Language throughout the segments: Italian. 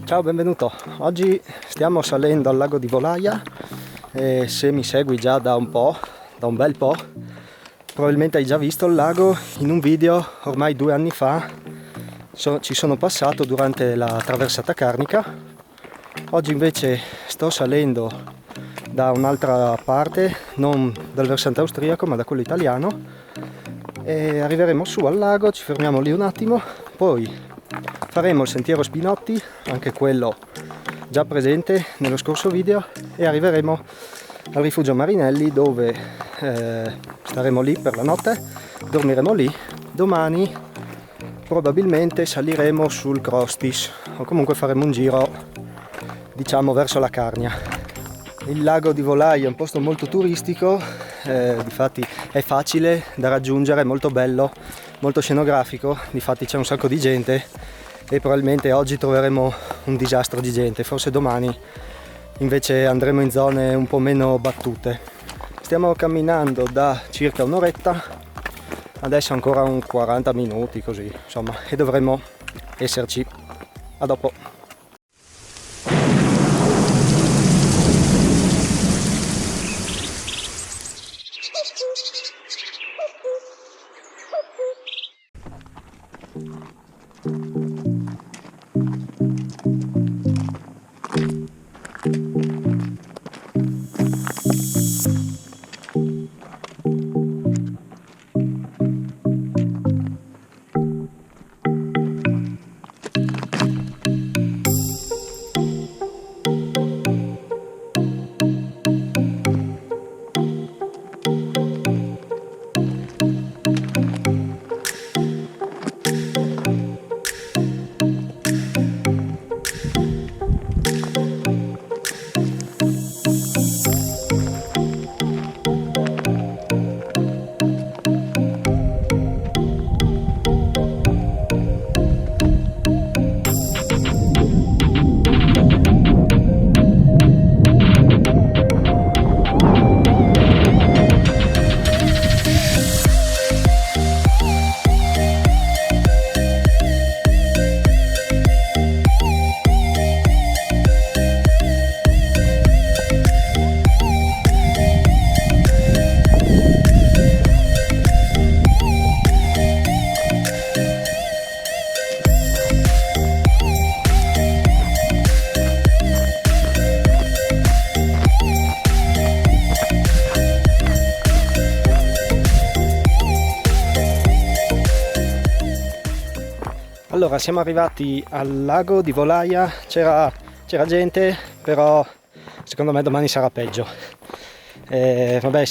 Ciao, benvenuto. Oggi stiamo salendo al lago di Volaia e se mi segui già da un bel po', probabilmente hai già visto il lago in un video ormai 2 anni fa. Ci sono passato durante la traversata carnica. Oggi invece sto salendo da un'altra parte, non dal versante austriaco ma da quello italiano, e arriveremo su al lago, ci fermiamo lì un attimo, poi faremo il sentiero Spinotti, anche quello già presente nello scorso video, e arriveremo al rifugio Marinelli dove staremo lì per la notte, dormiremo lì. Domani probabilmente saliremo sul Crostis o comunque faremo un giro, diciamo, verso la Carnia. Il lago di Volaia è un posto molto turistico, difatti è facile da raggiungere, è molto bello, molto scenografico, difatti c'è un sacco di gente e probabilmente oggi troveremo un disastro di gente, forse domani invece andremo in zone un po' meno battute. Stiamo camminando da circa un'oretta, adesso ancora un 40 minuti così, insomma, e dovremmo esserci. A dopo. Allora, siamo arrivati al lago di Volaia, c'era gente, però secondo me domani sarà peggio. Vabbè,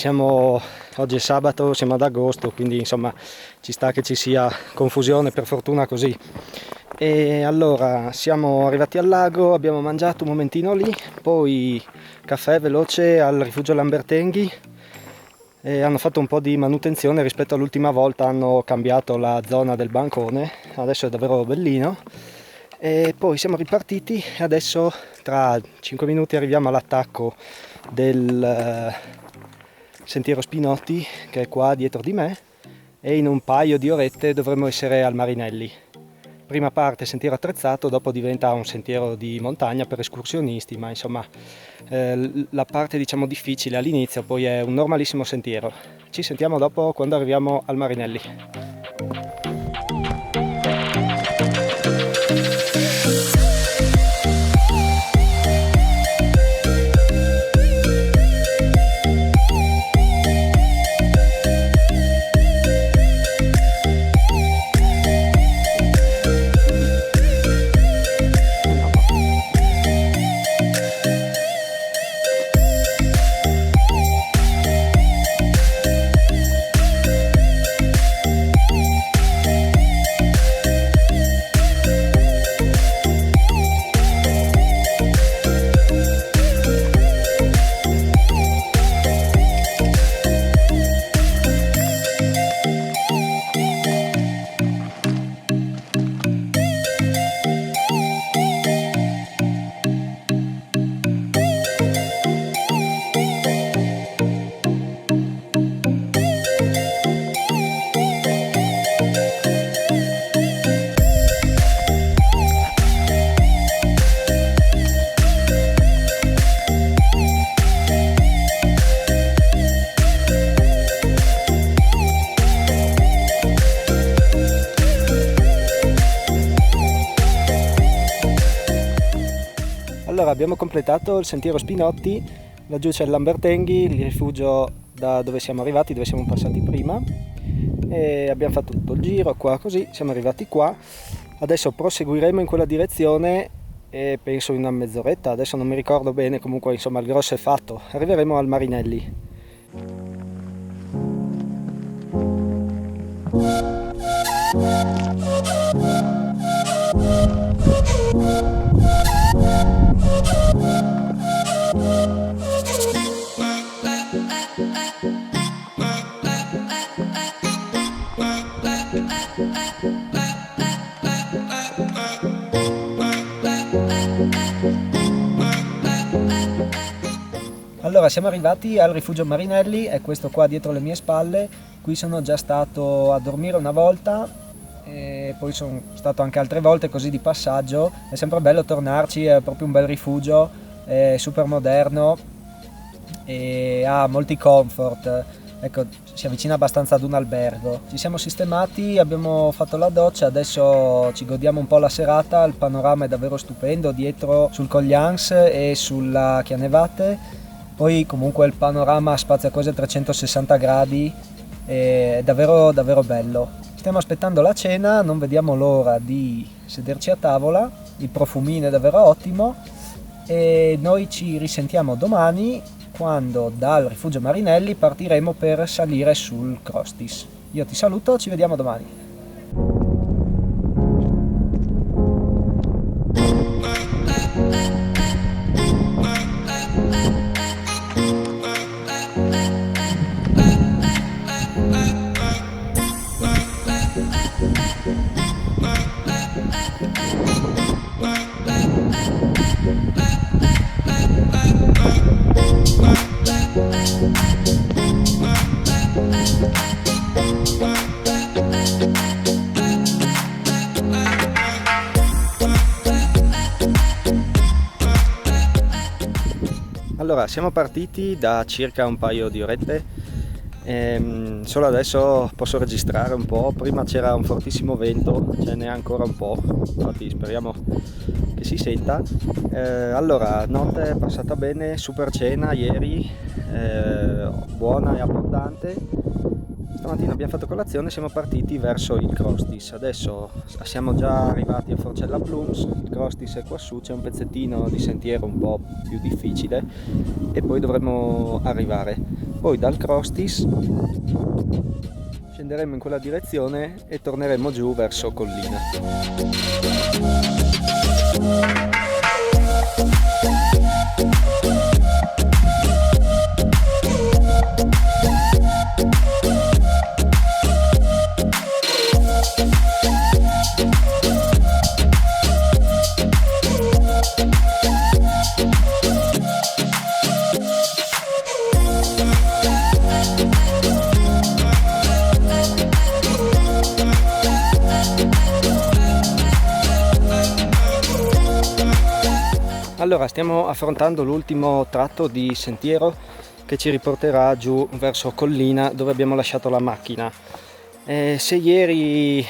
oggi è sabato, siamo ad agosto, quindi insomma ci sta che ci sia confusione, per fortuna così. E allora siamo arrivati al lago, abbiamo mangiato un momentino lì, poi caffè veloce al rifugio Lambertenghi. E hanno fatto un po' di manutenzione rispetto all'ultima volta, hanno cambiato la zona del bancone, adesso è davvero bellino. E poi siamo ripartiti e adesso tra 5 minuti arriviamo all'attacco del sentiero Spinotti, che è qua dietro di me, e in un paio di orette dovremo essere al Marinelli. Prima parte sentiero attrezzato, dopo diventa un sentiero di montagna per escursionisti, ma insomma la parte diciamo difficile all'inizio, poi è un normalissimo sentiero. Ci sentiamo dopo quando arriviamo al Marinelli. Allora, abbiamo completato il sentiero Spinotti, laggiù c'è il Lambertenghi, il rifugio da dove siamo arrivati, dove siamo passati prima, e abbiamo fatto tutto il giro qua così, siamo arrivati qua. Adesso proseguiremo in quella direzione e penso in una mezz'oretta, adesso non mi ricordo bene, comunque insomma il grosso è fatto. Arriveremo al Marinelli. Allora, siamo arrivati al rifugio Marinelli, è questo qua dietro le mie spalle. Qui sono già stato a dormire una volta e poi sono stato anche altre volte così di passaggio. È sempre bello tornarci, è proprio un bel rifugio, è super moderno e ha molti comfort. Ecco, si avvicina abbastanza ad un albergo. Ci siamo sistemati, abbiamo fatto la doccia, adesso ci godiamo un po' la serata. Il panorama è davvero stupendo dietro sul Coglians e sulla Chianevate. Poi comunque il panorama spazia quasi a 360 gradi, è davvero davvero bello. Stiamo aspettando la cena, non vediamo l'ora di sederci a tavola, il profumino è davvero ottimo e noi ci risentiamo domani quando dal rifugio Marinelli partiremo per salire sul Crostis. Io ti saluto, ci vediamo domani. Allora, siamo partiti da circa un paio di orette, solo adesso posso registrare un po'. Prima c'era un fortissimo vento, ce n'è ancora un po', infatti speriamo che si senta. Allora, notte è passata bene, super cena ieri, buona e abbondante. Stamattina abbiamo fatto colazione e siamo partiti verso il Crostis. Adesso siamo già arrivati a Forcella Plums, il Crostis è quassù, c'è un pezzettino di sentiero un po' più difficile e poi dovremo arrivare. Poi dal Crostis scenderemo in quella direzione e torneremo giù verso Collina. Allora, stiamo affrontando l'ultimo tratto di sentiero che ci riporterà giù verso Collina dove abbiamo lasciato la macchina. Se ieri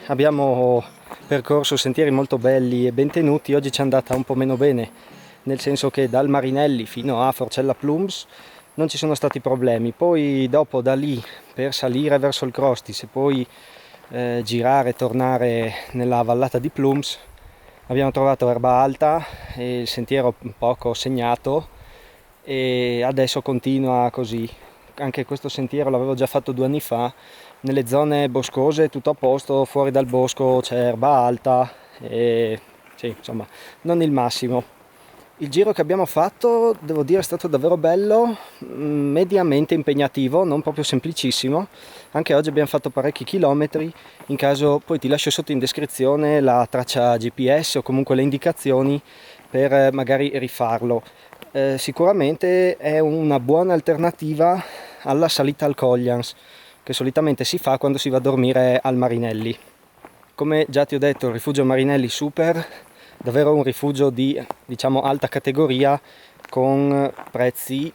abbiamo percorso sentieri molto belli e ben tenuti, oggi ci è andata un po' meno bene, nel senso che dal Marinelli fino a Forcella Plums non ci sono stati problemi. Poi dopo da lì per salire verso il Crostis e poi girare e tornare nella vallata di Plums abbiamo trovato erba alta e il sentiero poco segnato e adesso continua così. Anche questo sentiero l'avevo già fatto 2 anni fa, nelle zone boscose tutto a posto, fuori dal bosco c'è erba alta e sì, insomma, non il massimo. Il giro che abbiamo fatto, devo dire, è stato davvero bello, mediamente impegnativo, non proprio semplicissimo. Anche oggi abbiamo fatto parecchi chilometri. In caso poi ti lascio sotto in descrizione la traccia GPS o comunque le indicazioni per magari rifarlo. Sicuramente è una buona alternativa alla salita al Coglians, che solitamente si fa quando si va a dormire al Marinelli. Come già ti ho detto, il rifugio Marinelli super, davvero un rifugio di, diciamo, alta categoria con prezzi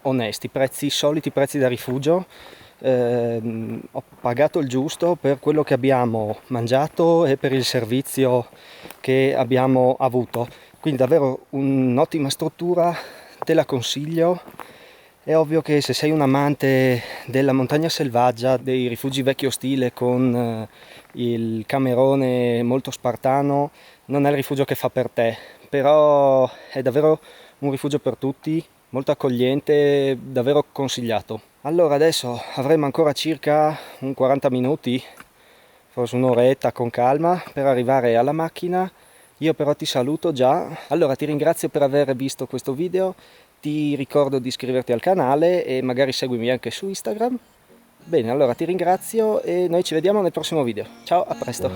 onesti, prezzi soliti, prezzi da rifugio. ho pagato il giusto per quello che abbiamo mangiato e per il servizio che abbiamo avuto, quindi davvero un'ottima struttura, te la consiglio. È ovvio che se sei un amante della montagna selvaggia, dei rifugi vecchio stile con il camerone molto spartano, non è il rifugio che fa per te, però è davvero un rifugio per tutti, molto accogliente, davvero consigliato. Allora adesso avremo ancora circa un 40 minuti, forse un'oretta con calma per arrivare alla macchina. Io però ti saluto già. Allora ti ringrazio per aver visto questo video, ti ricordo di iscriverti al canale e magari seguimi anche su Instagram. Bene, allora ti ringrazio e noi ci vediamo nel prossimo video. Ciao, a presto!